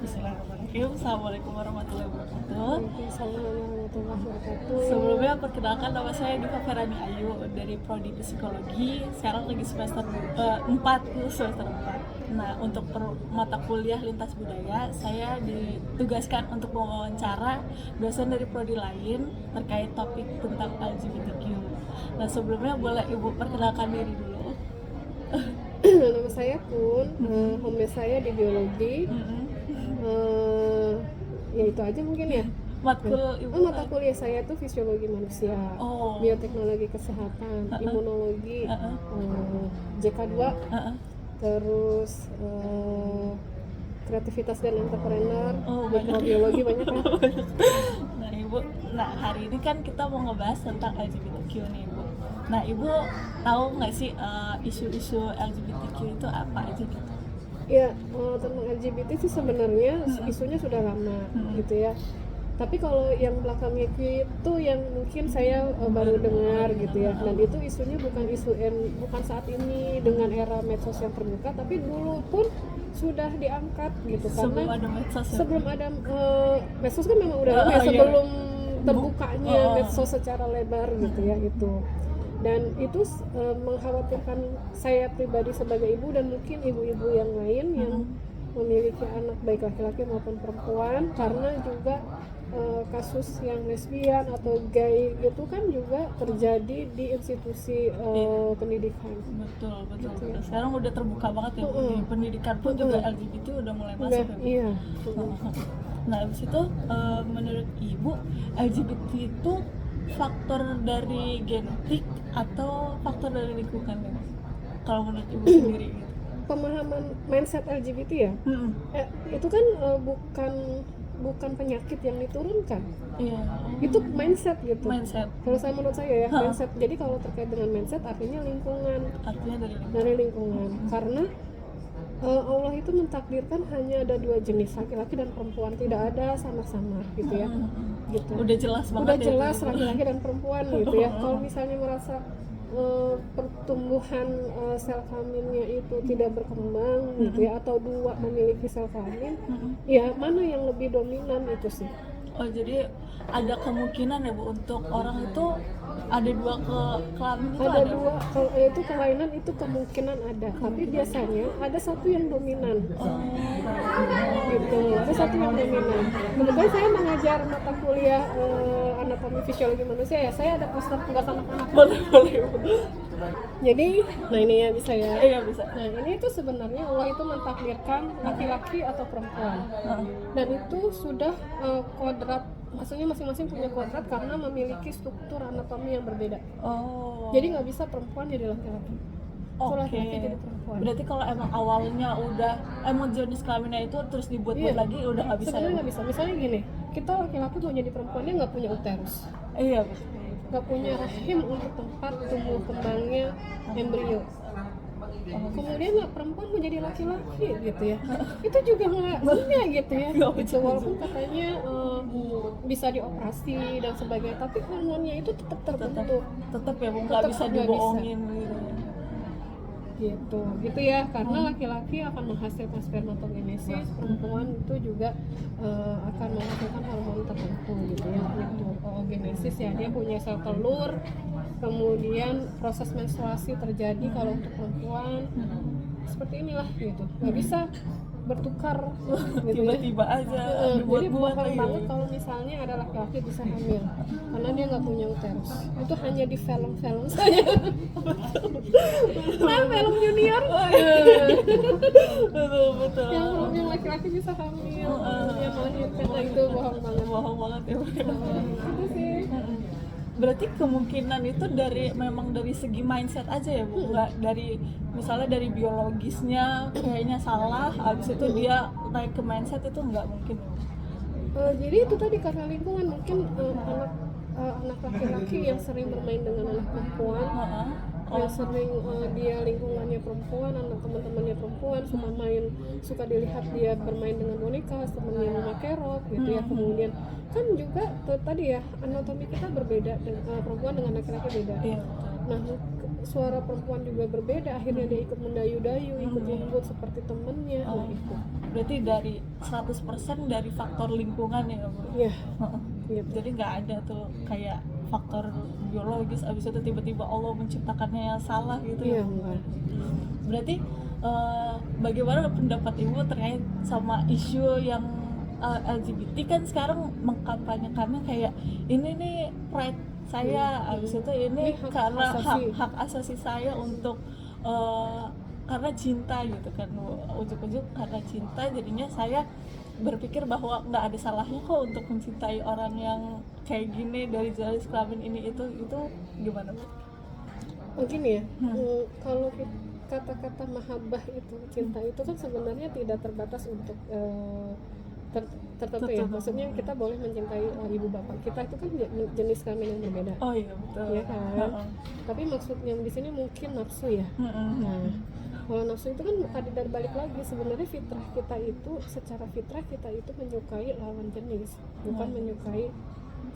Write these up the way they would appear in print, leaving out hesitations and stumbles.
Bismillahirrahmanirrahim. Assalamualaikum warahmatullahi wabarakatuh. Waalaikumsalam warahmatullahi wabarakatuh. Sebelumnya perkenalkan, nama saya Diva Ferani Ayu dari Prodi Psikologi. Sekarang lagi semester 4, semester 4. Nah, untuk mata kuliah lintas budaya, saya ditugaskan untuk mewawancara dosen dari prodi lain terkait topik tentang LGBTQ. Nah, sebelumnya boleh Ibu perkenalkan diri dulu. Nama saya Kun, home base saya di biologi. Ya itu aja mungkin ya. Matkul Ibu Mata kuliah saya tuh fisiologi manusia, bioteknologi kesehatan, imunologi, JK2, terus kreativitas dan entrepreneur, mikrobiologi banyak kan. Nah Ibu, hari ini kan kita mau ngebahas tentang LGBTQ nih Ibu. Nah Ibu tahu nggak sih isu-isu LGBTQ itu apa aja gitu? Ya, tentang LGBT sih sebenarnya isunya sudah lama gitu ya. Tapi kalau yang belakangnya itu yang mungkin saya baru dengar gitu ya. Dan itu isunya bukan saat ini dengan era medsos yang terbuka, tapi dulu pun sudah diangkat gitu. Sebelum Karena ada medsos ya? sebelum ada medsos kan memang udah lama ya, sebelum terbukanya medsos secara lebar gitu ya itu. Dan itu mengkhawatirkan saya pribadi sebagai ibu dan mungkin ibu-ibu yang lain yang memiliki anak baik laki-laki maupun perempuan, karena juga kasus yang lesbian atau gay gitu kan juga terjadi di institusi pendidikan. Betul. Sekarang udah terbuka banget ya di pendidikan pun juga LGBT udah mulai masuk ya. Iya. Nah abis itu menurut Ibu LGBT itu faktor dari genetik atau faktor dari lingkungan ya? Kalau menurut Ibu sendiri gitu. Pemahaman mindset LGBT ya, itu kan bukan penyakit yang diturunkan. Iya. Itu mindset gitu. Mindset. Kalau menurut saya ya, mindset. Jadi kalau terkait dengan mindset artinya lingkungan. Artinya dari lingkungan. Karena Allah itu mentakdirkan hanya ada dua jenis, laki-laki dan perempuan, tidak ada samar-samar gitu ya. Gitu. Udah jelas banget. Udah jelas ya, laki-laki dan perempuan gitu ya. Kalau misalnya merasa pertumbuhan sel kelaminnya itu tidak berkembang gitu ya, atau dua memiliki sel kelamin, ya mana yang lebih dominan itu sih. Oh jadi ada kemungkinan ya Bu untuk orang itu ada dua kelamin itu ada dua, itu kelainan itu kemungkinan ada, tapi biasanya ada satu yang dominan. Gitu, ada satu yang dominan. Kebetulan saya mengajar mata kuliah anatomi fisiologi manusia ya, saya ada poster tugas anak-anak. Boleh. Jadi, nah ini ya bisa ya. Iya bisa. Nah ini itu sebenarnya Allah itu mentakdirkan laki-laki atau perempuan, dan itu sudah kodrat, maksudnya masing-masing punya kodrat karena memiliki struktur anatomi yang berbeda. Jadi nggak bisa perempuan jadi laki-laki. Laki-laki jadi perempuan. Berarti kalau emang awalnya udah jenis kelaminnya itu terus dibuat-buat lagi udah nggak bisa. Sebenarnya nggak bisa. Misalnya gini, kita laki-laki mau jadi perempuan dia nggak punya uterus. Iya betul. Nggak punya rahim untuk tempat tumbuh kembangnya embrio. Kemudian perempuan mau jadi laki-laki gitu ya, itu juga nggak punya gitu ya. Gitu, walaupun katanya bisa dioperasi dan sebagainya, tapi hormonnya itu tetap terbentuk. Tetap ya, nggak bisa dibohongin gitu ya, karena laki-laki akan menghasilkan spermatogenesis, perempuan itu juga akan menghasilkan hormon tertentu gitu ya, itu oogenesis ya, dia punya sel telur, kemudian proses menstruasi terjadi kalau untuk perempuan, seperti inilah gitu, nggak bisa bertukar gitu tiba-tiba ya. aja Jadi bohong banget kalau misalnya ada laki-laki bisa hamil karena dia nggak punya uterus. Itu hanya di film-film saja. Nah, film junior. Betul. Yang laki-laki bisa hamil, yang melahirkan, itu bohong banget ya. Itu sih. Berarti kemungkinan itu memang dari segi mindset aja ya Bu, nggak dari misalnya dari biologisnya kayaknya salah, habis itu dia naik ke mindset, itu nggak mungkin. Jadi itu tadi karena lingkungan, mungkin anak laki-laki yang sering bermain dengan anak perempuan, yang sering dia lingkungannya perempuan, anak teman-temannya perempuan, suka dilihat dia bermain dengan boneka, temennya memakai rok gitu ya. Kemudian kan juga tadi ya, anatomi kita berbeda, perempuan dengan laki-laki beda. Nah suara perempuan juga berbeda, akhirnya dia ikut mendayu-dayu, ikut lembut seperti temennya. Nah itu Berarti dari 100% dari faktor lingkungan ya Bu? ya gitu. Jadi nggak ada tuh kayak faktor biologis abis itu tiba-tiba Allah menciptakannya yang salah gitu Iya ya. enggak. Berarti bagaimana pendapat Ibu terkait sama isu yang LGBT kan sekarang mengkampanyekannya kayak ini nih pride saya, abis itu ini Ini hak karena asasi. hak asasi saya untuk karena cinta gitu kan, ujuk-ujuk karena cinta jadinya saya berpikir bahwa nggak ada salahnya kok untuk mencintai orang yang kayak gini dari jenis kelamin ini itu gimana Bu? Mungkin ya, kalau kata-kata mahabbah itu, cinta itu kan sebenarnya tidak terbatas untuk tertentu ya. Maksudnya kita boleh mencintai ibu bapak kita, itu kan jenis kelamin yang berbeda. Oh iya betul. Ya kan? Tapi maksud yang di sini mungkin nafsu ya. Nah, kalau nafsu itu kan tadi dari balik lagi, sebenarnya fitrah kita itu, secara fitrah kita itu menyukai lawan jenis, bukan menyukai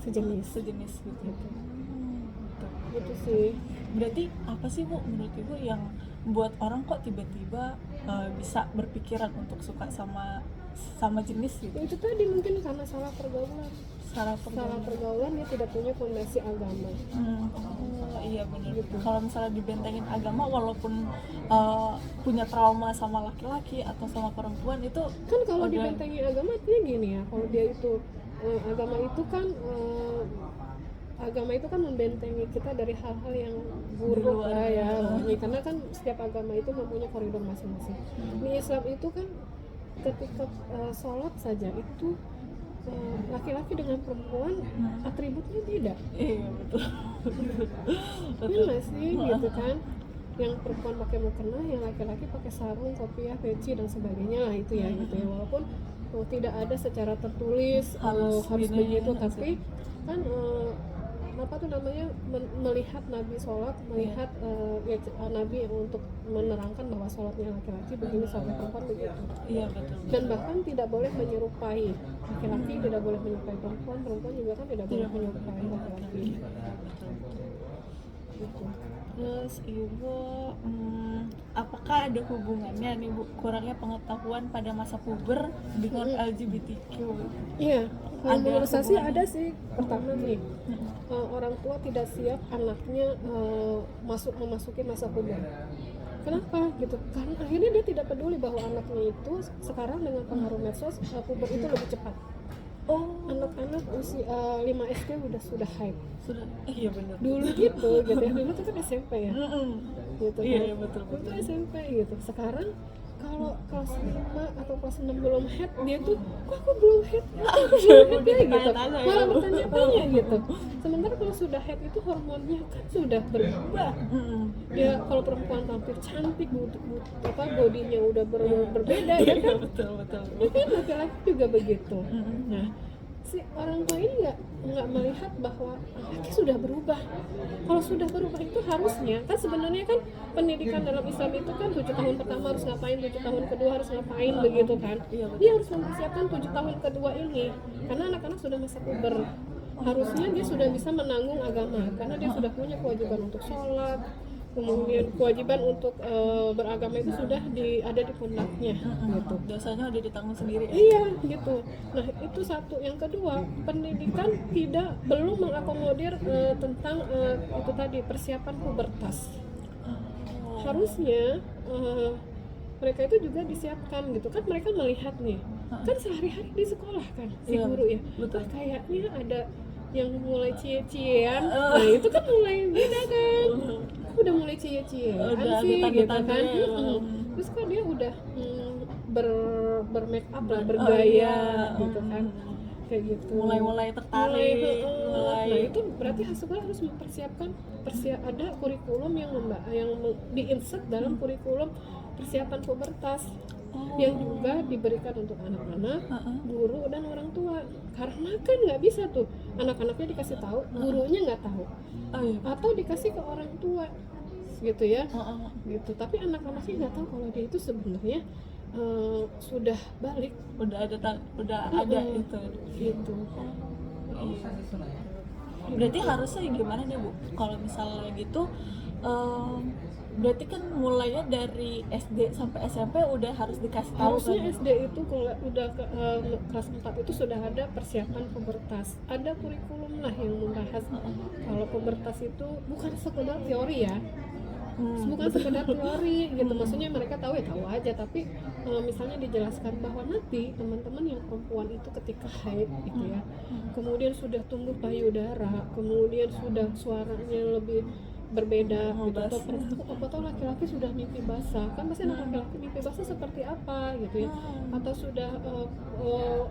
sejenis gitu. gitu. Betul. Itu sih. Berarti apa sih Bu menurut Ibu yang buat orang kok tiba-tiba bisa berpikiran untuk suka sama jenis gitu? Ya, itu tadi mungkin karena salah pergaulan. Salah pergaulan, dia tidak punya fondasi agama. Iya benar. Gitu. Kalau misalnya dibentengin agama, walaupun punya trauma sama laki-laki atau sama perempuan itu Kan kalau dibentengi agama artinya gini ya, kalau dia itu agama itu kan membentengi kita dari hal-hal yang buruk lah ya. Karena kan setiap agama itu mempunyai koridor masing-masing. Di Islam itu kan ketika sholat saja itu laki-laki dengan perempuan atributnya beda. Iya betul. Iya nggak sih gitu kan, yang perempuan pakai mukena, yang laki-laki pakai sarung, kopiah, peci dan sebagainya lah itu ya gitu ya. Walaupun tidak ada secara tertulis harus begitu, tapi kan apa tuh namanya, melihat Nabi sholat, melihat Nabi untuk menerangkan bahwa sholatnya laki-laki begini, sholatnya perempuan begitu. Iya betul. Dan bahkan tidak boleh menyerupai laki-laki, tidak boleh menyerupai perempuan, perempuan juga kan tidak boleh menyerupai laki-laki. Gitu. Terus Ibu, apakah ada hubungannya nih Bu, kurangnya pengetahuan pada masa puber dengan LGBTQ? Iya, Ada menurut saya sih hubungannya? ada sih. Pertama nih, orang tua tidak siap anaknya memasuki masa puber. Kenapa gitu? Karena akhirnya dia tidak peduli bahwa anaknya itu sekarang dengan pengaruh medsos, puber itu lebih cepat. Anak-anak usia 5 SD sudah haid. Sudah, iya benar. Dulu gitu ya. Dulu itu kan SMP ya. Gitu kan. Iya betul. Itu SMP gitu. Sekarang kalau kelas 5 atau kelas 6 belum head, dia tuh kok aku belum head ya gitu, malah bertanya-tanya gitu. Sementara kalau sudah head itu hormonnya kan sudah berubah. Ya kalau perempuan tampil cantik, bodinya udah berbeda ya kan. Betul. Ya kan laki-laki juga begitu. Nah, si orang tua ini nggak melihat bahwa anaknya sudah berubah. Kalau sudah berubah itu harusnya kan, sebenarnya kan pendidikan dalam Islam itu kan 7 tahun pertama harus ngapain, 7 tahun kedua harus ngapain begitu kan. Dia harus mempersiapkan 7 tahun kedua ini karena anak-anak sudah masa puber. Harusnya dia sudah bisa menanggung agama karena dia sudah punya kewajiban untuk sholat, kemudian kewajiban untuk beragama itu sudah ada di pundaknya gitu. Dosanya udah ditanggung sendiri ya? Iya gitu. Nah itu satu. Yang kedua, pendidikan belum mengakomodir tentang itu tadi, persiapan pubertas. Harusnya mereka itu juga disiapkan gitu kan. Mereka melihat nih kan sehari-hari di sekolah kan si guru ya, betul. Kayaknya ada yang mulai cie-ciean. Nah itu kan mulai beda kan, udah mulai cie-ciean sih gitu kan. Terus kan dia udah bermake up lah, bergaya gitu kan, kayak gitu. Mulai tertarik. Nah itu berarti sekolah harus mempersiapkan ada kurikulum yang diinsert dalam kurikulum persiapan pubertas yang juga diberikan untuk anak-anak, guru dan orang tua. Karena kan nggak bisa tuh anak-anaknya dikasih tahu, gurunya nggak tahu, atau dikasih ke orang tua gitu ya, gitu. Tapi anak-anaknya nggak tahu kalau dia itu sebenarnya sudah balik, udah ada itu gitu. Berarti harusnya gimana nih Bu? Kalau misalnya gitu, berarti kan mulainya dari SD sampai SMP udah harus dikasih tahu Harusnya kan? SD itu kalau udah ke kelas 4 itu sudah ada persiapan pubertas. Ada kurikulum lah yang membahas kalau pubertas itu bukan sekedar teori ya. Bukan sekedar teori gitu, maksudnya mereka tahu ya tahu aja, tapi misalnya dijelaskan bahwa nanti teman-teman yang perempuan itu ketika haid gitu ya, kemudian sudah tumbuh payudara, kemudian sudah suaranya lebih berbeda gitu, atau laki-laki sudah mimpi basah, kan pasti anak laki-laki mimpi basah seperti apa gitu ya, atau sudah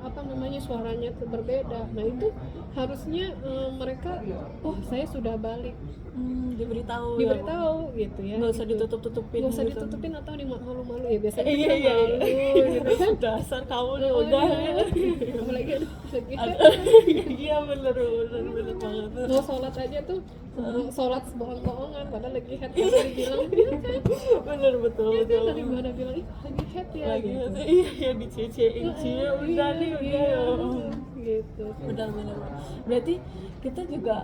apa namanya suaranya berbeda. Nah itu harusnya mereka, oh saya sudah balik, Diberitahu gitu ya, nggak usah gitu. ditutupin Nggak usah gitu. ditutupin atau malu-malu ya, biasanya Iya, kita iya, malu iya. gitu kan. Dasar kamu nih Oh, udah apalagi ada lagi iya bener banget. mau sholat aja tuh sholat bohong-bohongan padahal lagi head, karena dibilang iya kan, Bener betul iya kan, betul. dari mana bilang ih lagi head ya Lagi gitu. iya dicecein cie udah nih Iya, udah. gitu. Benar-benar. Berarti kita juga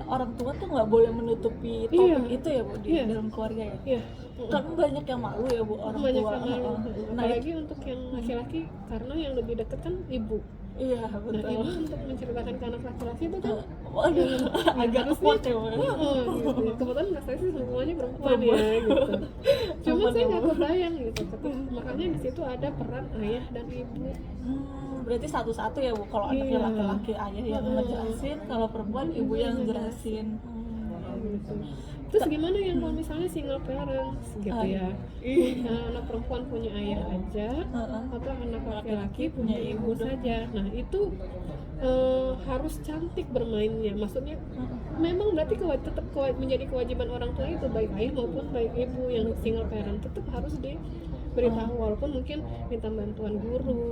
orang tua tuh nggak boleh menutupi topik Iya. itu ya Bu di Iya. dalam keluarga ya. Iya, Kan banyak yang malu ya Bu orang banyak tua. yang malu. Nah, Apalagi untuk yang laki-laki, karena yang lebih dekat kan ibu. iya Nah, betul. ibu untuk menceritakan ke anak laki-laki itu kan Waduh, agak kuat ya Bu. gitu ya. Kebetulan anak saya sih semuanya perempuan ya gitu. Cuma saya nggak kebayang gitu. Makanya di situ ada peran ayah dan ibu. Berarti satu-satu ya Bu. Kalau anaknya Iya. laki-laki ayah yang ngejelasin, kalau perempuan ibu yang jelasin. Gitu. Terus gimana yang kalau misalnya single parents gitu ya, anak perempuan punya ayah aja atau anak laki-laki punya ibu saja. Nah itu harus cantik bermainnya, maksudnya memang berarti tetap menjadi kewajiban orang tua itu, baik ayah maupun baik ibu yang single parent tetap harus diberitahu, walaupun mungkin minta bantuan guru,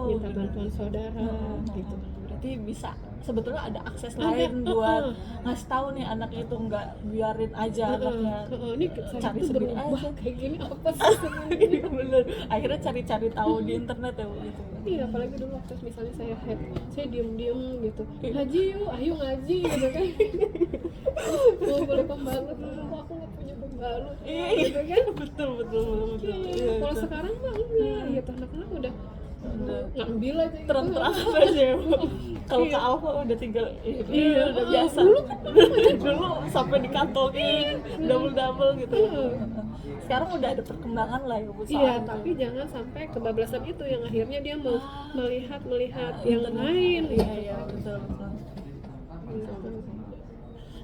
minta bantuan saudara gitu. Berarti bisa sebetulnya ada akses lain buat ngasih tahu nih anaknya itu nggak biarin aja anaknya Ini saya cari tuh sendiri berubah aja. kayak gini apa sih sebenarnya. Iya bener, akhirnya cari-cari tahu di internet ya Bu gitu. Iya, apalagi dulu waktu misalnya saya head, saya diem-diem gitu, ngaji yuk, ayo ngaji gitu kan. Mau boleh pembalut, aku nggak punya pembalut, Iya gitu kan. betul betul. Iya, kalau sekarang mah enggak, gitu anak-anak udah ngambil aja gitu. Terang-terangan aja ya Bu. Kalau ke Alfa udah tinggal Iya, udah biasa. Dulu sampai dikantongin double gitu. Sekarang udah ada perkembangan lah ya Bu. Iya, tapi jangan sampai kebablasan itu yang akhirnya dia mau melihat yang lain. Iya betul.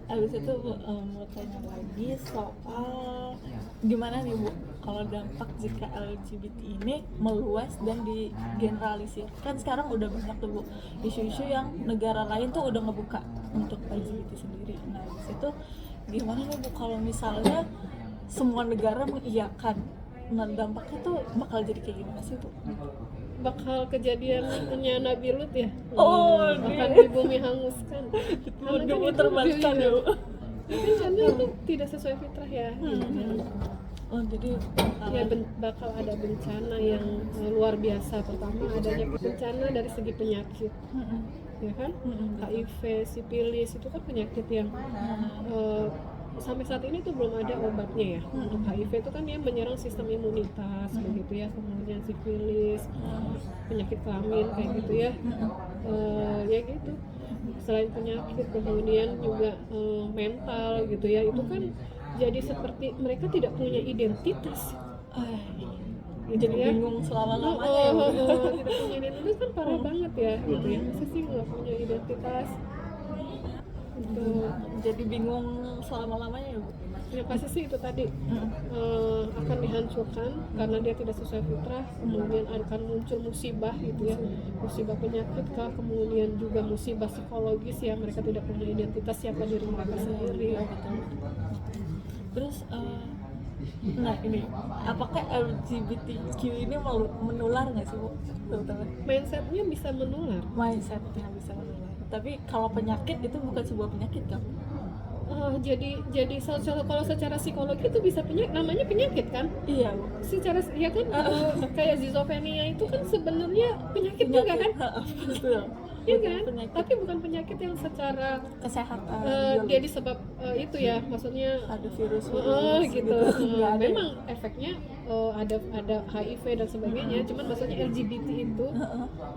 Habis itu mau tanya lagi soal gimana nih Bu kalau dampak jika LGBT ini meluas dan digeneralisir. Kan sekarang udah banyak tuh Bu isu-isu yang negara lain tuh udah ngebuka untuk LGBT sendiri. Nah habis itu gimana nih Bu kalau misalnya semua negara mengiyakan, nah dampaknya tuh bakal jadi kayak gimana sih Bu? Bakal kejadiannya Nabi Lut ya, akan dia di bumi hanguskan. muter balikan ya Bu. Karena itu tidak sesuai fitrah ya. Oh jadi Ya bakal ada bencana yang luar biasa. Pertama adanya bencana dari segi penyakit, ya kan? HIV, sipilis itu kan penyakit yang sampai saat ini tuh belum ada obatnya ya. Untuk HIV itu kan dia menyerang sistem imunitas begitu ya, kemudian sipilis, penyakit kelamin kayak gitu ya. Ya gitu. Selain penyakit kemudian juga mental gitu ya. Itu kan jadi seperti mereka tidak punya identitas. jadi ya. bingung selama-lamanya ya Bu. Tidak punya identitas kan parah banget ya gitu ya. Masa sih nggak punya identitas gitu. Jadi bingung selama-lamanya ya Bu. Yang pasti sih itu tadi akan dihancurkan karena dia tidak sesuai fitrah, kemudian akan muncul musibah gitu ya, musibah penyakit kah, kemudian juga musibah psikologis ya, mereka tidak punya identitas siapa diri mereka sendiri. Terus nah ini apakah LGBTQ ini menular nggak sih Bu? Teman-teman Mindsetnya bisa menular. mindsetnya bisa menular, tapi kalau penyakit itu bukan sebuah penyakit kan? Jadi kalau secara psikologi itu bisa namanya penyakit kan? Iya Bu. Secara ya kan kayak schizophrenia itu kan sebenarnya penyakit juga kan? Betul. Iya bukan kan? penyakit Tapi bukan penyakit yang secara kesehatan dia disebab itu ya, maksudnya ada virus gitu. Nggak ada. Memang efeknya ada HIV dan sebagainya, cuman maksudnya LGBT itu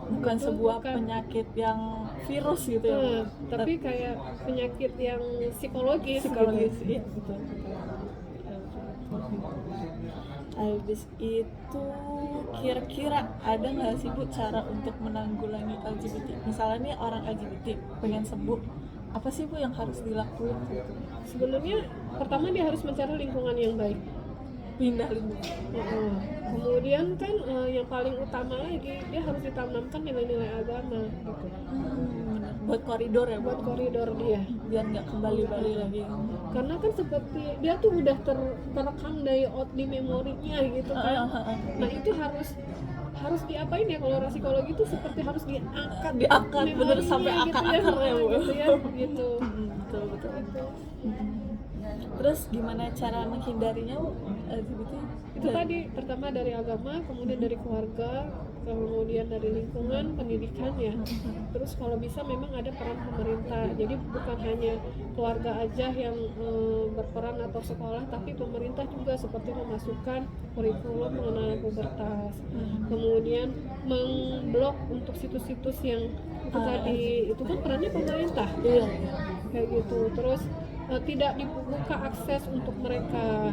Bukan itu sebuah bukan. penyakit yang virus gitu ya Bu. Tapi kayak penyakit yang psikologis psikologis gitu. iya betul. Habis itu kira-kira ada nggak sih Bu cara untuk menanggulangi LGBT? Misalnya nih orang LGBT pengen sembuh, apa sih Bu yang harus dilakuin? Sebenarnya pertama dia harus mencari lingkungan yang baik. Pindah lingkungan. Kemudian kan yang paling utama lagi dia harus ditanamkan nilai-nilai agama gitu. Bener. Buat koridor ya Bu? Buat koridor dia. Biar nggak kembali lagi. Karena kan seperti dia tuh udah terekam di memorinya gitu kan. Nah itu harus diapain ya, kalau orang psikologi itu seperti harus diangkat Bener sampai akar-akarnya Bu. gitu ya gitu. Betul. Terus gimana cara menghindarinya Bu? LGBT? Itu tadi pertama dari agama, kemudian dari keluarga, kemudian dari lingkungan, pendidikan ya. Terus kalau bisa memang ada peran pemerintah. Jadi bukan hanya keluarga aja yang berperan atau sekolah, tapi pemerintah juga seperti memasukkan kurikulum pengenalan pubertas. Kemudian memblok untuk situs-situs yang itu tadi, itu kan perannya pemerintah. Iya. Kayak gitu. Terus tidak dibuka akses untuk mereka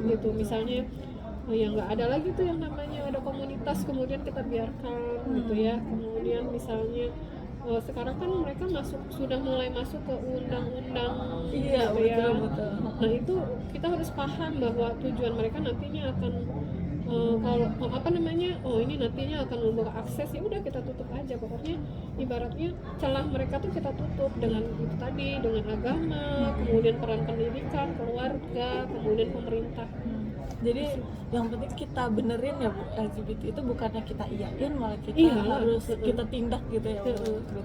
gitu, misalnya ya nggak ada lagi tuh yang namanya ada komunitas kemudian kita biarkan gitu ya. Kemudian misalnya sekarang kan mereka sudah mulai masuk ke undang-undang Iya, gitu ya. betul. Nah itu kita harus paham bahwa tujuan mereka nantinya akan kalau ini nantinya akan membuka akses, ya udah kita tutup aja. Pokoknya ibaratnya celah mereka tuh kita tutup dengan itu tadi, dengan agama, kemudian peran pendidikan, keluarga, kemudian pemerintah. Jadi yang penting kita benerin ya Bu, LGBT itu bukannya kita iyain, malah kita harus kita tindak gitu ya Bu.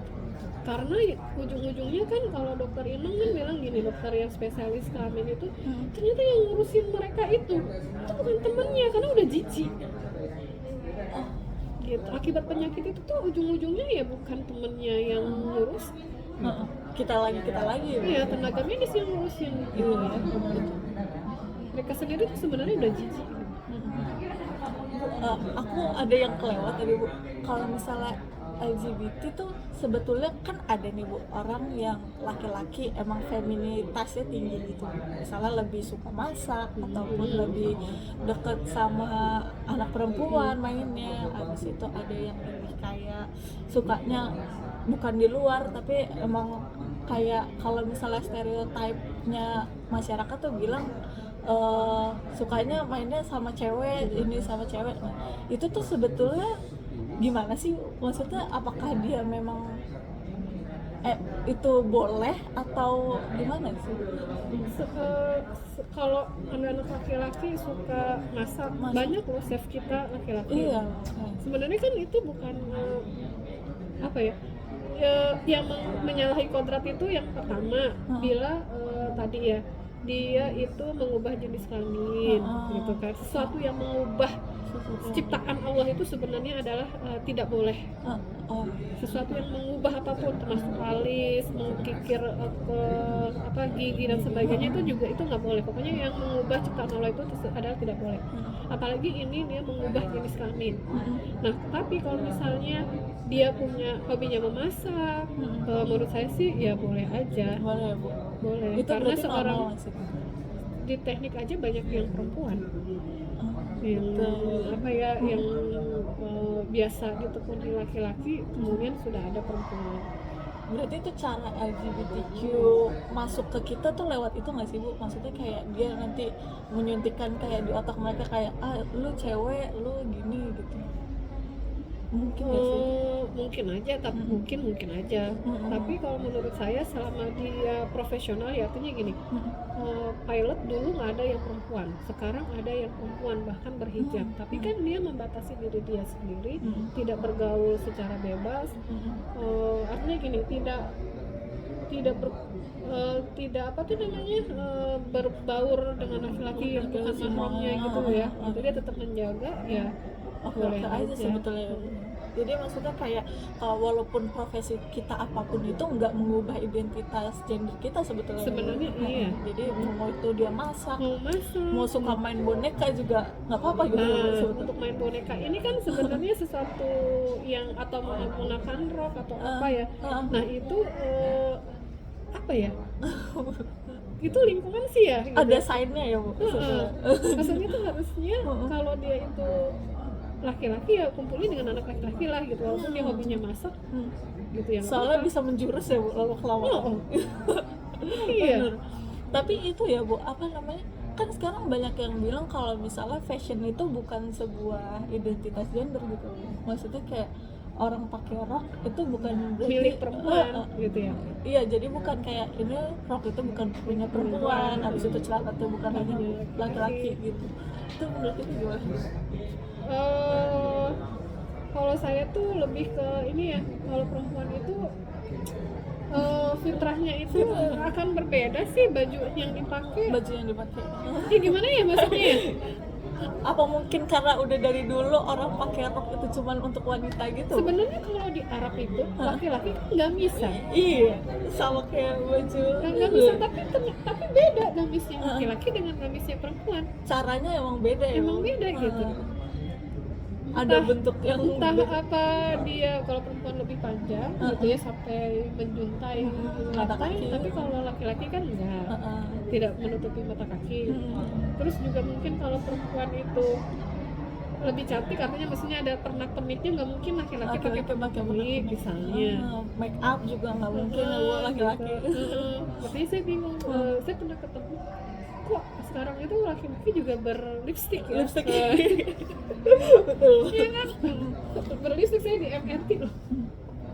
Karena ujung-ujungnya kan kalau dokter Inung kan bilang gini, dokter yang spesialis kelamin itu ternyata yang ngurusin mereka itu bukan temennya, karena udah jijik gitu. Akibat penyakit itu tuh ujung-ujungnya ya bukan temennya yang ngurus, kita lagi ya tenaga medis yang ngurusin gitu ya. Mereka sendiri tuh sebenarnya udah jijik. Aku ada yang kelewat tadi Bu, kalau misalnya LGBT tuh sebetulnya kan ada nih Bu, orang yang laki-laki emang feminitasnya tinggi gitu, misalnya lebih suka masak ataupun lebih deket sama anak perempuan mainnya. Habis itu ada yang lebih kayak sukanya bukan di luar tapi emang kayak kalau misalnya stereotipnya masyarakat tuh bilang sukanya mainnya sama cewek, ini sama cewek. Nah, itu tuh sebetulnya gimana sih? Maksudnya apakah dia memang itu boleh atau gimana sih? Kalau anak-anak laki-laki suka masak, banyak loh chef kita laki-laki. Iya. Sebenarnya kan itu bukan yang menyalahi kodrat itu yang pertama bila tadi ya dia itu mengubah jenis kelamin gitu kan. Sesuatu yang mengubah ciptaan Allah itu sebenarnya adalah tidak boleh. Sesuatu yang mengubah apapun, termasuk alis, mengkikir ke gigi dan sebagainya, itu juga itu nggak boleh. Pokoknya yang mengubah ciptaan Allah itu adalah tidak boleh. Apalagi ini dia mengubah jenis kelamin. Nah, tapi kalau misalnya dia punya hobinya memasak, menurut saya sih ya boleh aja. Boleh Bu. Boleh. Itu Karena seorang di teknik aja banyak yang perempuan. Yang biasa ditekuni laki-laki, kemudian sudah ada perempuan. Berarti itu cara LGBTQ masuk ke kita tuh lewat itu nggak sih Bu? Maksudnya kayak dia nanti menyuntikkan kayak di otak mereka kayak lu cewek, lu gini gitu. Mungkin nggak sih? Mungkin aja, tapi mungkin aja. Tapi kalau menurut saya selama dia profesional, ya artinya gini, pilot dulu nggak ada yang perempuan, sekarang ada yang perempuan bahkan berhijab. Tapi kan dia membatasi diri dia sendiri, tidak bergaul secara bebas. Artinya gini, berbaur dengan laki-laki yang bukan mahramnya gitu ya. Jadi dia tetap menjaga ya. Boleh aja sebetulnya. Jadi maksudnya kayak walaupun profesi kita apapun itu nggak mengubah identitas gender kita sebetulnya. Sebenarnya iya. Jadi mau itu dia masak, mau mau suka main boneka juga nggak apa-apa gitu. Nah, untuk main boneka ini kan sebenarnya sesuatu yang atau menggunakan rok atau apa ya. Nah itu apa ya? Itu lingkungan sih ya. Gitu. Ada sign-nya ya Bu. Maksudnya tuh harusnya kalau dia itu laki-laki ya kumpulin dengan anak laki-laki lah gitu, walaupun dia hobinya masak gitu ya. Soalnya bisa menjurus ya Bu, lalu kelamaan. Iya. Bener. Tapi itu ya Bu, apa namanya? Kan sekarang banyak yang bilang kalau misalnya fashion itu bukan sebuah identitas gender gitu. Maksudnya kayak orang pakai rok itu bukan milik perempuan gitu ya. Iya, jadi bukan kayak ini rok itu bukan punya perempuan, habis itu celana itu bukan hanya laki-laki gitu. Itu menurut itu gimana? Kalau saya tuh lebih ke ini ya, kalau perempuan itu fitrahnya itu akan berbeda sih baju yang dipakai. Ya gimana ya maksudnya? Apa mungkin karena udah dari dulu orang pakai rok itu cuman untuk wanita gitu? Sebenarnya kalau di Arab itu laki-laki kan gamis kan? Iya, sama kayak baju. Nggak bisa, tapi beda gamisnya laki-laki dengan gamisnya perempuan. Caranya emang beda ya? Emang beda gitu. Ada bentuk yang entah apa dia, kalau perempuan lebih panjang gitu ya sampai menjuntai lantai, tapi kalau laki-laki kan enggak, tidak menutupi mata kaki. Terus juga mungkin kalau perempuan itu lebih cantik, artinya maksudnya ada pernak-perniknya, nggak mungkin laki-laki pakai pernak-pernik misalnya. Make up juga nggak mungkin laki-laki. Makanya saya bingung, saya pernah ketemu kok sekarang itu laki-laki juga berlipstik ya. Betul. Iya kan? Berlipstik, saya di MRT loh.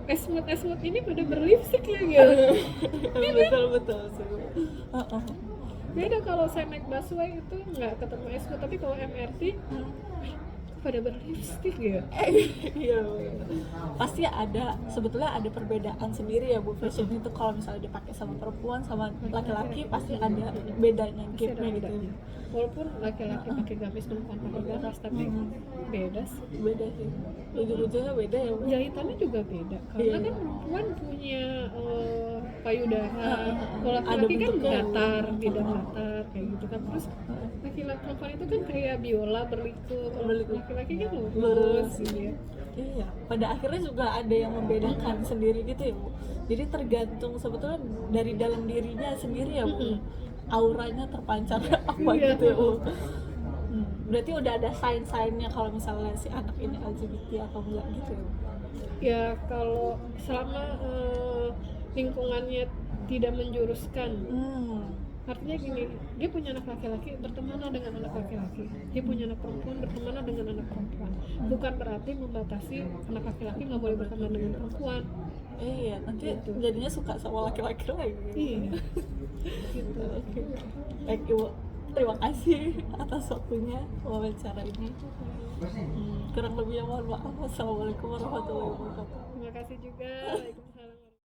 Esmut ini pada berlipstik ya gitu. Betul. Beda kalau saya naik busway itu nggak ketemu esmut, tapi kalau MRT pada berlipstik ya. Iya. Pasti sebetulnya ada perbedaan sendiri ya Bu, fashion itu kalau misalnya dipakai sama perempuan sama laki-laki pasti ada bedanya, gapnya gitu. Walaupun laki-laki pakai gamis, perempuan pakai gamis, tapi beda sih. Ujung-ujungnya beda ya Bu. Jahitannya juga beda, karena kan perempuan punya payudara, kalau laki-laki kan datar, tidak datar kayak gitu kan. Terus laki-laki perempuan itu kan kayak biola berliku, kalau laki-laki kan lurus gitu ya. Iya, pada akhirnya juga ada yang membedakan sendiri gitu ya Bu. Jadi tergantung sebetulnya dari dalam dirinya sendiri ya Bu. Auranya terpancar apa gitu ya Bu. Berarti udah ada sign-signnya kalau misalnya si anak ini LGBT atau enggak gitu ya Bu. Ya kalau selama lingkungannya tidak menjuruskan. Artinya gini, dia punya anak laki-laki, bertemanlah dengan anak laki-laki. Dia punya anak perempuan, bertemanlah dengan anak perempuan. Bukan berarti membatasi anak laki-laki nggak boleh berteman dengan perempuan. Iya, nanti jadinya suka sama laki-laki lagi. Iya. Gitu. Oke. Baik Ibu, terima kasih atas waktunya wawancara ini. Kurang lebihnya mohon maaf. Wassalamualaikum warahmatullahi wabarakatuh. Terima kasih juga. Waalaikumsalam.